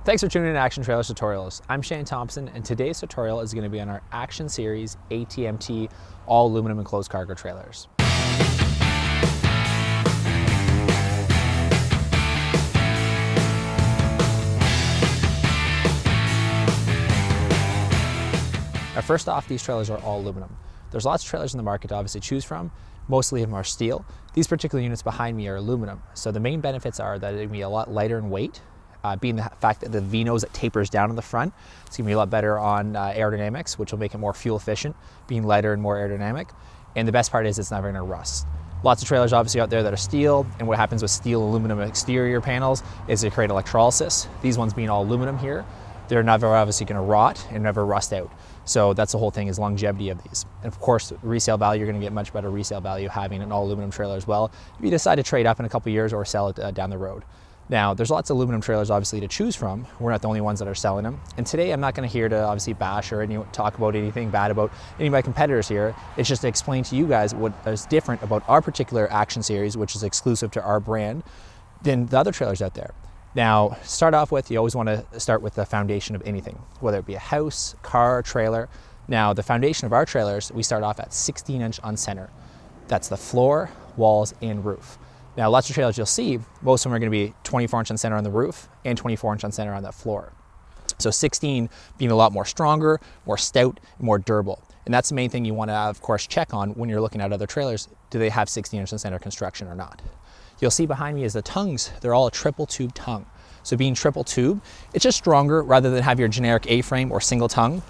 Thanks for tuning in to Action Trailers Tutorials. I'm Shane Thompson, and today's tutorial is going to be on our Action Series ATMT all aluminum enclosed cargo trailers. First off, these trailers are all aluminum. There's lots of trailers in the market to obviously choose from. Mostly of them are steel. These particular units behind me are aluminum. So the main benefits are that it can be a lot lighter in weight, being the fact that the V-nose that tapers down in the front. It's going to be a lot better on aerodynamics, which will make it more fuel efficient, being lighter and more aerodynamic. And the best part is it's never going to rust. Lots of trailers obviously out there that are steel, and what happens with steel aluminum exterior panels is they create electrolysis. These ones being all aluminum here, they're never obviously going to rot and never rust out. So that's the whole thing, is longevity of these. And of course, resale value, you're going to get much better resale value having an all aluminum trailer as well, if you decide to trade up in a couple years or sell it down the road. Now, there's lots of aluminum trailers obviously to choose from. We're not the only ones that are selling them. And today I'm not going to here to obviously bash or talk about anything bad about any of my competitors here. It's just to explain to you guys what is different about our particular Action Series, which is exclusive to our brand, than the other trailers out there. Now, start off with, you always want to start with the foundation of anything, whether it be a house, car, trailer. Now, the foundation of our trailers, we start off at 16-inch on center. That's the floor, walls, and roof. Now, lots of trailers you'll see, most of them are going to be 24-inch on center on the roof and 24-inch on center on that floor. So 16 being a lot more stronger, more stout, more durable. And that's the main thing you want to, of course, check on when you're looking at other trailers. Do they have 16-inch on center construction or not? You'll see behind me is the tongues. They're all a triple tube tongue. So being triple tube, it's just stronger rather than have your generic A-frame or single tongue.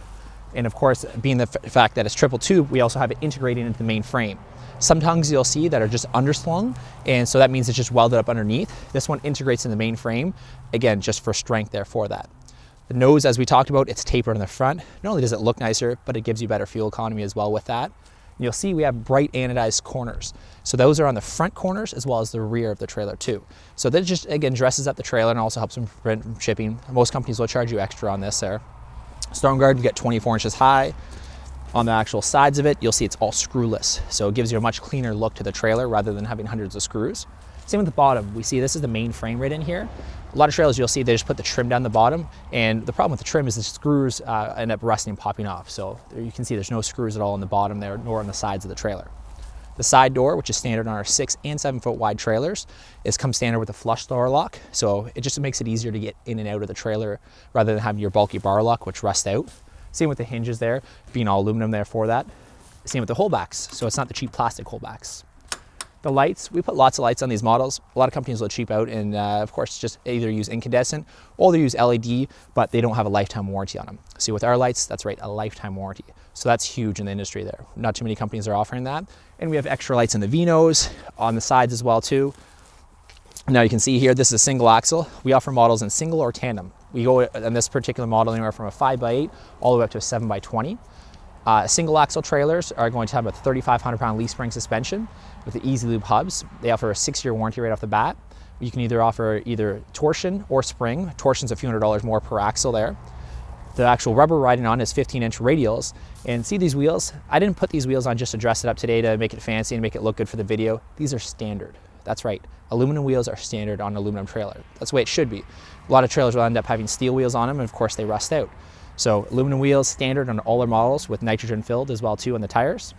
And of course, being the fact that it's triple tube, we also have it integrated into the main frame. Some tongues you'll see that are just underslung, and so that means it's just welded up underneath. This one integrates in the main frame, again, just for strength there for that. The nose, as we talked about, it's tapered in the front. Not only does it look nicer, but it gives you better fuel economy as well with that. And you'll see we have bright anodized corners. So those are on the front corners as well as the rear of the trailer too. So that just, again, dresses up the trailer and also helps them prevent from shipping. Most companies will charge you extra on this there. Storm guard, you get 24 inches high. On the actual sides of it, you'll see it's all screwless. So it gives you a much cleaner look to the trailer rather than having hundreds of screws. Same with the bottom. We see this is the main frame right in here. A lot of trailers you'll see they just put the trim down the bottom, and the problem with the trim is the screws end up rusting and popping off. So there you can see there's no screws at all on the bottom there, nor on the sides of the trailer. The side door, which is standard on our 6 and 7 foot wide trailers, comes standard with a flush door lock. So it just makes it easier to get in and out of the trailer rather than having your bulky bar lock, which rusts out. Same with the hinges there, being all aluminum there for that. Same with the holdbacks, so it's not the cheap plastic holdbacks. The lights, we put lots of lights on these models. A lot of companies will cheap out and of course just either use incandescent or they use LED, but they don't have a lifetime warranty on them. See, with our lights, that's right, a lifetime warranty. So that's huge in the industry there. Not too many companies are offering that. And we have extra lights in the V-nose, on the sides as well too. Now you can see here, this is a single axle. We offer models in single or tandem. We go in this particular model anywhere from a 5x8 all the way up to a 7x20. Single axle trailers are going to have a 3,500 pound leaf spring suspension with the Easy Lube hubs. They offer a 6-year warranty right off the bat. You can either offer either torsion or spring. Torsion's a few $100 more per axle there. The actual rubber riding on is 15-inch radials. And see these wheels? I didn't put these wheels on just to dress it up today to make it fancy and make it look good for the video. These are standard. That's right, aluminum wheels are standard on an aluminum trailer. That's the way it should be. A lot of trailers will end up having steel wheels on them, and of course they rust out. So aluminum wheels standard on all our models with nitrogen filled as well too on the tires.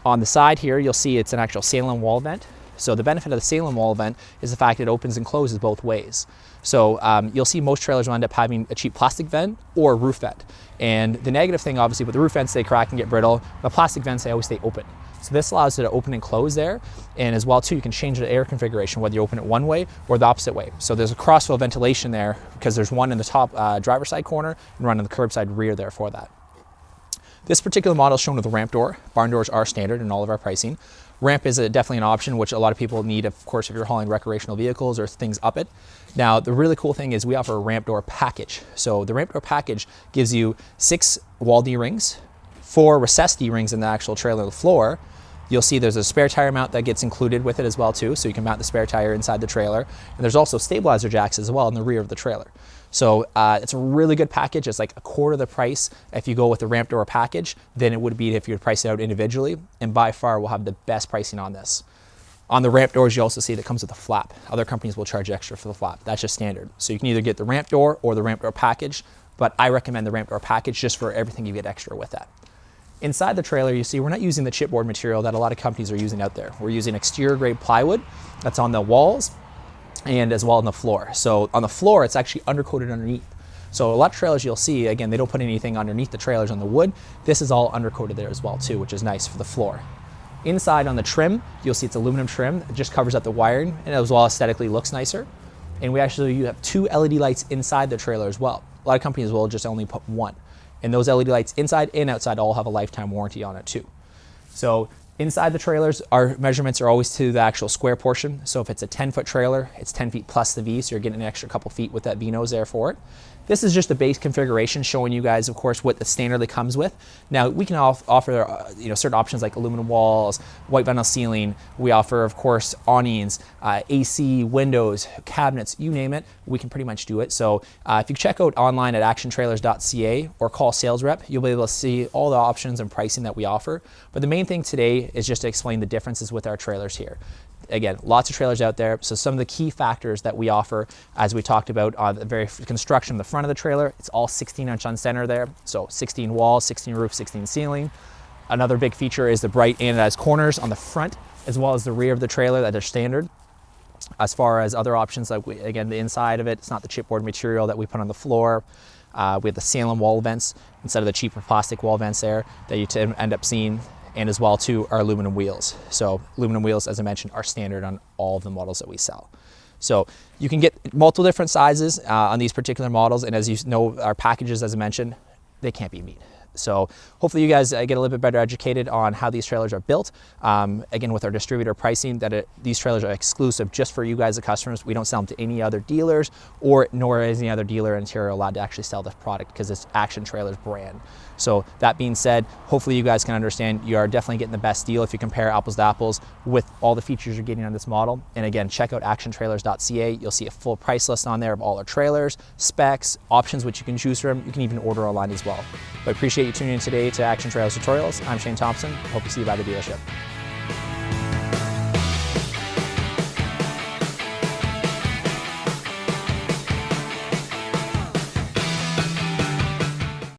On the side here, you'll see it's an actual Salem wall vent. So the benefit of the Salem wall vent is the fact it opens and closes both ways. So you'll see most trailers will end up having a cheap plastic vent or a roof vent. And the negative thing obviously with the roof vents, they crack and get brittle. The plastic vents, they always stay open. So this allows it to open and close there. And as well too, you can change the air configuration, whether you open it one way or the opposite way. So there's a crossflow ventilation there because there's one in the top driver's side corner and one in the curbside rear there for that. This particular model is shown with a ramp door. Barn doors are standard in all of our pricing. Ramp is definitely an option, which a lot of people need, of course, if you're hauling recreational vehicles or things up it. Now, the really cool thing is we offer a ramp door package. So the ramp door package gives you 6 wall D-rings, 4 recessed D-rings in the actual trailer floor. You'll see there's a spare tire mount that gets included with it as well too, so you can mount the spare tire inside the trailer. And there's also stabilizer jacks as well in the rear of the trailer. So it's a really good package. It's like a quarter of the price if you go with the ramp door package than it would be if you would price it out individually. And by far, we'll have the best pricing on this. On the ramp doors, you also see that comes with a flap. Other companies will charge extra for the flap. That's just standard. So you can either get the ramp door or the ramp door package, but I recommend the ramp door package just for everything you get extra with that. Inside the trailer, you see we're not using the chipboard material that a lot of companies are using out there. We're using exterior grade plywood that's on the walls and as well on the floor. So on the floor, it's actually undercoated underneath. So a lot of trailers you'll see, again, they don't put anything underneath the trailers on the wood. This is all undercoated there as well too, which is nice for the floor. Inside on the trim, you'll see it's aluminum trim. It just covers up the wiring and as well aesthetically looks nicer. And you have 2 LED lights inside the trailer as well. A lot of companies will just only put 1. And those LED lights inside and outside all have a lifetime warranty on it too. So inside the trailers, our measurements are always to the actual square portion. So if it's a 10-foot trailer, it's 10 feet plus the V, so you're getting an extra couple feet with that V-nose there for it. This is just the base configuration showing you guys, of course, what the standardly comes with. Now, we can offer certain options like aluminum walls, white vinyl ceiling. We offer, of course, awnings, AC, windows, cabinets, you name it. We can pretty much do it. So if you check out online at actiontrailers.ca or call sales rep, you'll be able to see all the options and pricing that we offer. But the main thing today is just to explain the differences with our trailers here. Again, lots of trailers out there. So some of the key factors that we offer, as we talked about on the very construction of the front of the trailer, it's all 16-inch on center there. So 16 walls, 16 roof, 16 ceiling. Another big feature is the bright anodized corners on the front, as well as the rear of the trailer that are standard. As far as other options, like again, the inside of it, it's not the chipboard material that we put on the floor. We have the Salem wall vents instead of the cheaper plastic wall vents there that you end up seeing. And as well too, our aluminum wheels. So aluminum wheels, as I mentioned, are standard on all of the models that we sell. So you can get multiple different sizes on these particular models. And as you know, our packages, as I mentioned, they can't be beat. So hopefully you guys get a little bit better educated on how these trailers are built. Again, with our distributor pricing, these trailers are exclusive just for you guys, the customers. We don't sell them to any other dealers, nor is any other dealer in Ontario allowed to actually sell this product because it's Action Trailers brand. So that being said, hopefully you guys can understand you are definitely getting the best deal if you compare apples to apples with all the features you're getting on this model. And again, check out actiontrailers.ca. You'll see a full price list on there of all our trailers, specs, options which you can choose from. You can even order online as well. But I appreciate you tuning in today to Action Trailers Tutorials. I'm Shane Thompson. Hope to see you by the dealership.